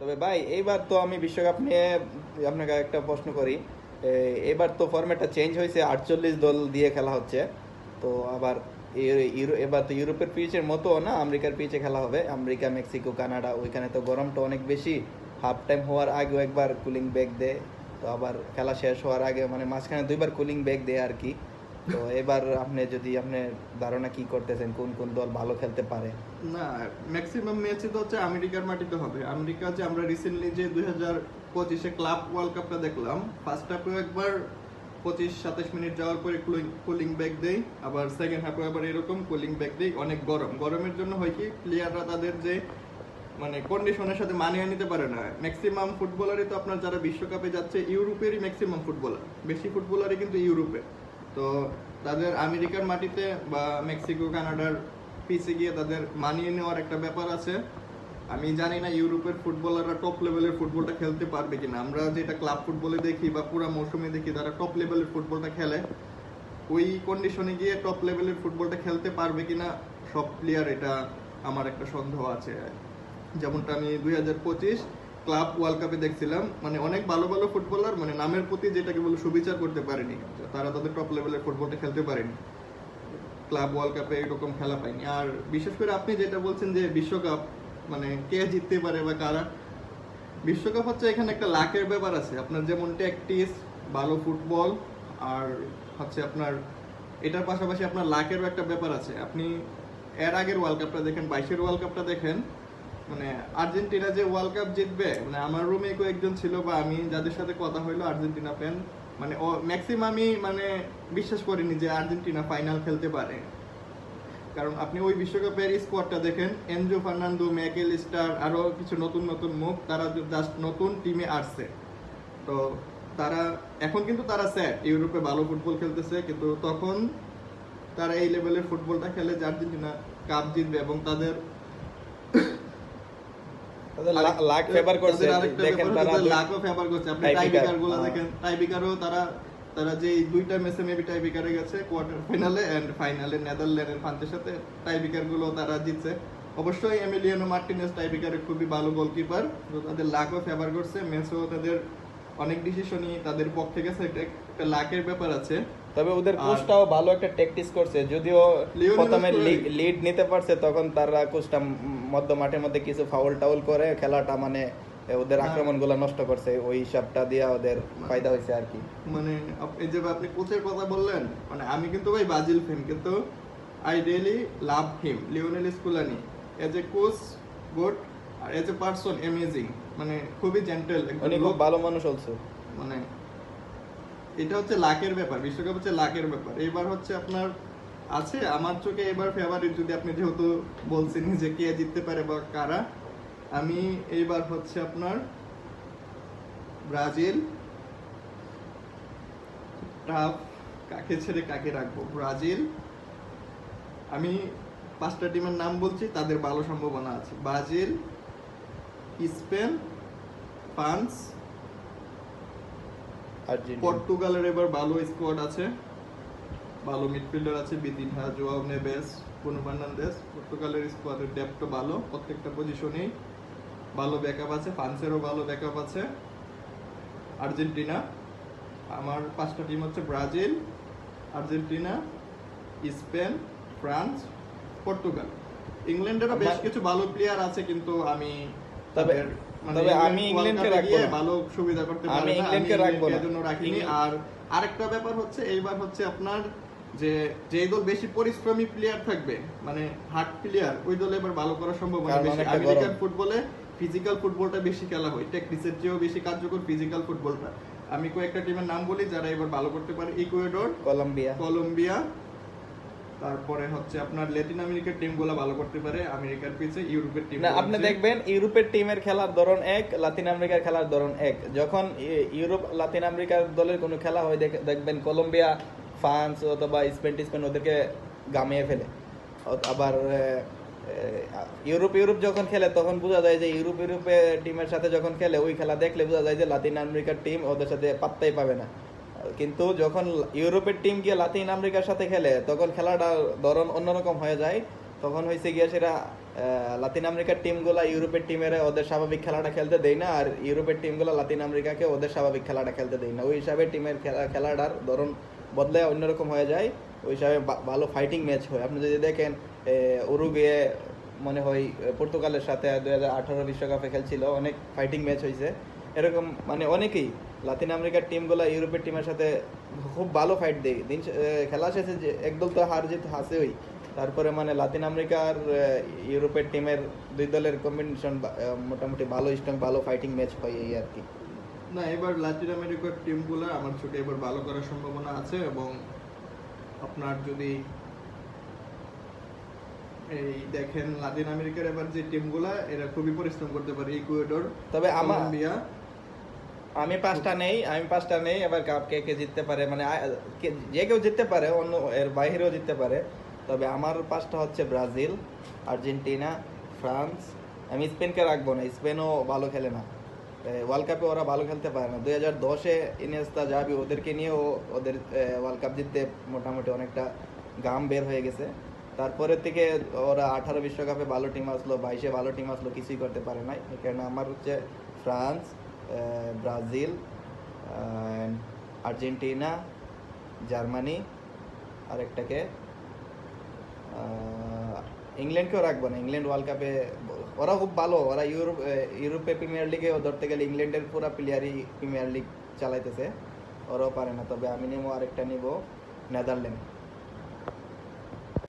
তবে ভাই এইবার তো আমি বিশ্বকাপ নিয়ে আপনাকে একটা প্রশ্ন করি। এবার তো ফরম্যাটটা চেঞ্জ হয়েছে, 48 দল দিয়ে খেলা হচ্ছে। তো আবার এবার তো ইউরোপের পিচের মতো না, আমেরিকার পিচে খেলা হবে। আমেরিকা, মেক্সিকো, কানাডা, ওইখানে তো গরমটা অনেক বেশি। হাফ টাইম হওয়ার আগেও একবার কুলিং ব্রেক দেয়, তো আবার খেলা শেষ হওয়ার আগে মানে মাঝখানে দুইবার কুলিং ব্রেক দেয় আর কি। তো এবার আপনি যদি আপনি ধারণা কি করতেছেন কোন কোন দল ভালো খেলতে পারে? না, ম্যাক্সিমাম ম্যাচই তো হচ্ছে আমেরিকার মাটিতে হবে। আমেরিকা যে আমরা রিসেন্টলি যে 2025-এ ক্লাব ওয়ার্ল্ড কাপটা দেখলাম, ফার্স্ট হাফেও একবার 25-27 মিনিট যাওয়ার পরে কুলিং ব্যাক দেই, আবার সেকেন্ড হাফে আবার এরকম কুলিং ব্যাক দেই। অনেক গরমের জন্য হয় কি, প্লেয়াররা তাদের যে মানে কন্ডিশনের সাথে মানিয়ে নিতে পারে না। ম্যাক্সিমাম ফুটবলারই তো আপনার যারা বিশ্বকাপে যাচ্ছে ইউরোপেরই ম্যাক্সিমাম ফুটবলার, বেশি ফুটবলারই কিন্তু ইউরোপে। তো তাদের আমেরিকার মাটিতে বা মেক্সিকো কানাডার পিচে গিয়ে তাদের মানিয়ে নেওয়ার একটা ব্যাপার আছে। আমি জানি না ইউরোপের ফুটবলাররা টপ লেভেলের ফুটবলটা খেলতে পারবে কিনা। আমরা যেটা ক্লাব ফুটবলে দেখি বা পুরো মৌসুমে দেখি, তারা টপ লেভেলের ফুটবলটা খেলে। ওই কন্ডিশনে গিয়ে টপ লেভেলের ফুটবলটা খেলতে পারবে কিনা সব প্লেয়ার, এটা আমার একটা সন্দেহ আছে। যেমনটা আমি 2025 ক্লাব ওয়ার্ল্ড কাপে দেখছিলাম, মানে অনেক ভালো ভালো ফুটবলার মানে নামের প্রতি যেটাকে বলে সুবিচার করতে পারেনি, তারা তাদের টপ লেভেলের ফুটবলটা খেলতে পারেনি। ক্লাব ওয়ার্ল্ড কাপে এরকম খেলা পায়নি। আর বিশেষ করে আপনি যেটা বলছেন যে বিশ্বকাপ মানে কে জিততে পারে বা কারা, বিশ্বকাপ হচ্ছে এখানে একটা লাকের ব্যাপার আছে। আপনার যেমন ট্যাকটিস, ভালো ফুটবল, আর হচ্ছে আপনার এটার পাশাপাশি আপনার লাকেরও একটা ব্যাপার আছে। আপনি এর আগের ওয়ার্ল্ড কাপটা দেখেন, 22-এর ওয়ার্ল্ড কাপটা দেখেন, মানে আর্জেন্টিনা যে ওয়ার্ল্ড কাপ জিতবে, মানে আমার রুমে কয়েকজন ছিল বা আমি যাদের সাথে কথা হইলো আর্জেন্টিনা ফ্যান, মানে ম্যাক্সিমামই মানে বিশ্বাস করিনি যে আর্জেন্টিনা ফাইনাল খেলতে পারে। কারণ আপনি ওই বিশ্বকাপের স্কোয়াডটা দেখেন, এনজো ফার্নান্দো, ম্যাকেল স্টার, আরো কিছু নতুন নতুন মুখ, তারা জাস্ট নতুন টিমে আসছে। তো তারা এখন কিন্তু তারা সেট ইউরোপে ভালো ফুটবল খেলতেছে, কিন্তু তখন তারা এই লেভেলের ফুটবলটা খেলে যে আর্জেন্টিনা কাপ জিতবে। এবং তাদের তাদের লাক ফেভার করছে, দেখেন তারা লাকও ফেভার করছে। আপনি টাইব্রেকার গুলো দেখেন, টাইব্রেকারও তারা তারা যে দুইটা ম্যাচে মেবি টাইব্রেকারে গেছে, কোয়ার্টার ফাইনালে এন্ড ফাইনালে নেদারল্যান্ডের ফ্রান্সের সাথে টাইব্রেকার গুলো তারা জিতছে। অবশ্যই এমিলিয়ানো মার্টিনেজ টাইব্রেকারে খুবই ভালো গোলকিপার, তো তাদের লাকও ফেভার করছে। ম্যাচও তাদের অনেক ডিসিশনই তাদের পক্ষে গেছে, একটা লাকের ব্যাপার আছে। তবে ওদের কোচটাও ভালো একটা ট্যাকটিস করছে, যদিও প্রথমে লিড নিতে পারছে, তখন তারা কোচটা মধ্য মাঠের মধ্যে কিছু ফাউল টাউল করে খেলাটা মানে ওদের আক্রমণগুলো নষ্ট করছে, ওই হিসাবটা দিয়ে ওদের ফায়দা হয়েছে আর কি। মানে এই যে আপনি কোচের কথা বললেন, মানে আমি কিন্তু ভাই ব্রাজিল ফ্যান, কিন্তু I really love him, Lionel Scaloni. As a coach good, আর এজ এ পারসন অ্যামেজিং, মানে খুবই জেন্টেল, উনি খুব ভালো মানুষ also। মানে এটা হচ্ছে লাকের ব্যাপার, বিশ্বকাপ হচ্ছে লাকের ব্যাপার। এবার হচ্ছে আপনার আছে আমার চোখে এবার ফেভারিট, যদি আপনি যেহেতু বলছেন যে কে জিততে পারে বা কারা, আমি এইবার হচ্ছে আপনার ব্রাজিল। টাফ, কাকে ছেড়ে কাকে রাখবো? ব্রাজিল। আমি 5টা টিমের নাম বলছি, তাদের ভালো সম্ভাবনা আছে। ব্রাজিল, স্পেন, ফ্রান্স, পর্তুগালের এবার ভালো স্কোয়াড আছে, ভালো মিডফিল্ডার আছে, বিদিনহা, জোয়াও নেভেস, ব্রুনো ফার্নান্দেজ। পর্তুগালের স্কোয়াডের ডেপথও ভালো, প্রত্যেকটা পজিশনেই ভালো ব্যাকআপ আছে। ফ্রান্সেরও ভালো ব্যাকআপ আছে। আর্জেন্টিনা। আমার 5টা টিম হচ্ছে Brazil, Argentina, Spain, France, Portugal. ইংল্যান্ডেরও বেশ কিছু ভালো প্লেয়ার আছে, কিন্তু আমি তবে আমি ইংল্যান্ডকে রাখবো না, ভালো সুবিধা করতে পারি না, আমি ইংল্যান্ডকে রাখবো না, এজন্য রাখিনি। আর আরেকটা ব্যাপার হচ্ছে এইবার হচ্ছে আপনার যে দল বেশি পরিশ্রমী প্লেয়ার থাকবে, মানে হার্ড প্লেয়ার, ওই দলে এবার ভালো করার সম্ভাবনা বেশি। আমেরিকান ফুটবলে ফিজিক্যাল ফুটবলটা বেশি খেলা হয়, ট্যাকটিসের চেয়েও বেশি কার্যকর ফিজিক্যাল ফুটবলটা। আমি কয়েকটা টিমের নাম বলি যারা এবার ভালো করতে পারে। ইকুয়েডর, কলম্বিয়া, তারপরে হচ্ছে আপনার ল্যাটিন আমেরিকার টিমগুলো ভালো করতে পারে আমেরিকার পিছে। ইউরোপের টিম না, আপনি দেখবেন ইউরোপের টিমের খেলার ধরন এক, লাতিন আমেরিকার খেলার ধরন এক। যখন ইউরোপ লাতিন আমেরিকার দলের কোনো খেলা হয় দেখবেন কলম্বিয়া, ফ্রান্স অথবা স্পেন ওদেরকে গামিয়ে ফেলে। আবার ইউরোপ যখন খেলে তখন বোঝা যায় যে ইউরোপের টিমের সাথে যখন খেলে, ওই খেলা দেখলে বোঝা যায় যে লাতিন আমেরিকার টিম ওদের সাথে পাত্তাই পাবে না। কিন্তু যখন ইউরোপের টিম গিয়ে লাতিন আমেরিকার সাথে খেলে, তখন খেলাটা ধরন অন্যরকম হয়ে যায়। তখন হয়েছে গিয়া সেটা লাতিন আমেরিকার টিমগুলা ইউরোপের টিমের ওদের স্বাভাবিক খেলাটা খেলতে দেয় না, আর ইউরোপের টিমগুলো লাতিন আমেরিকাকে ওদের স্বাভাবিক খেলাটা খেলতে দেয় না। ওই হিসাবে টিমের খেলাটার ধরন বদলে অন্যরকম হয়ে যায়। ওই হিসাবে ভালো ফাইটিং ম্যাচ হয়। আপনি যদি দেখেন উরুগুয়ে মনে হয় পর্তুগালের সাথে 2018 বিশ্বকাপে খেলছিল, অনেক ফাইটিং ম্যাচ হয়েছে। এরকম মানে অনেকেই লাতিন আমেরিকার টিমগুলো ইউরোপের টিমের সাথে খুব ভালো ফাইট দেয়। খেলা শেষে যে একদল তো হার জিত হাসেই, তারপরে মানে লাতিন আমেরিকার ইউরোপের টিমের দুই দলের কম্বিনেশন মোটামুটি ভালো স্ট্রং, ভালো ফাইটিং ম্যাচ হয় এই আর কি। না, এবার লাতিন আমেরিকার টিমগুলো আমার চোখে এবার ভালো করার সম্ভাবনা আছে, এবং আপনার যদি এই দেখেন লাতিন আমেরিকার এবার যে টিমগুলা এরা খুবই পরিশ্রম করতে পারে। ইকুয়েডর, তবে কলম্বিয়া। আমি পাঁচটা নেই এবার কাপ কে কে জিততে পারে, মানে যে কেউ জিততে পারে, অন্য এর বাইরেও জিততে পারে। তবে আমার পাঁচটা হচ্ছে ব্রাজিল, আর্জেন্টিনা, ফ্রান্স। আমি স্পেনকে রাখবো না, স্পেনও ভালো খেলে না, ওয়ার্ল্ড কাপে ওরা ভালো খেলতে পারে না। 2010-এ ইনিয়েস্তা জাভি ওদেরকে নিয়েও ওদের ওয়ার্ল্ড কাপ জিততে মোটামুটি অনেকটা গাম বের হয়ে গেছে। তারপরের থেকে ওরা 18 বিশ্বকাপে ভালো টিম আসলো, 22-এ ভালো টিম আসলো, কিছুই করতে পারে নাই। এই কারণে আমার হচ্ছে ফ্রান্স, ব্রাজিল, আর্জেন্টিনা, জার্মানি, আরেকটাকে ইংল্যান্ডকেও রাখবো না। ইংল্যান্ড ওয়ার্ল্ড কাপে ওরা খুব ভালো, ওরা ইউরোপে প্রিমিয়ার লিগে ধরতে গেলে ইংল্যান্ডের পুরো প্লেয়ারই প্রিমিয়ার লিগ চালাইতেছে, ওরাও পারে না। তবে আমি নেবো আরেকটা নিব নেদারল্যান্ড।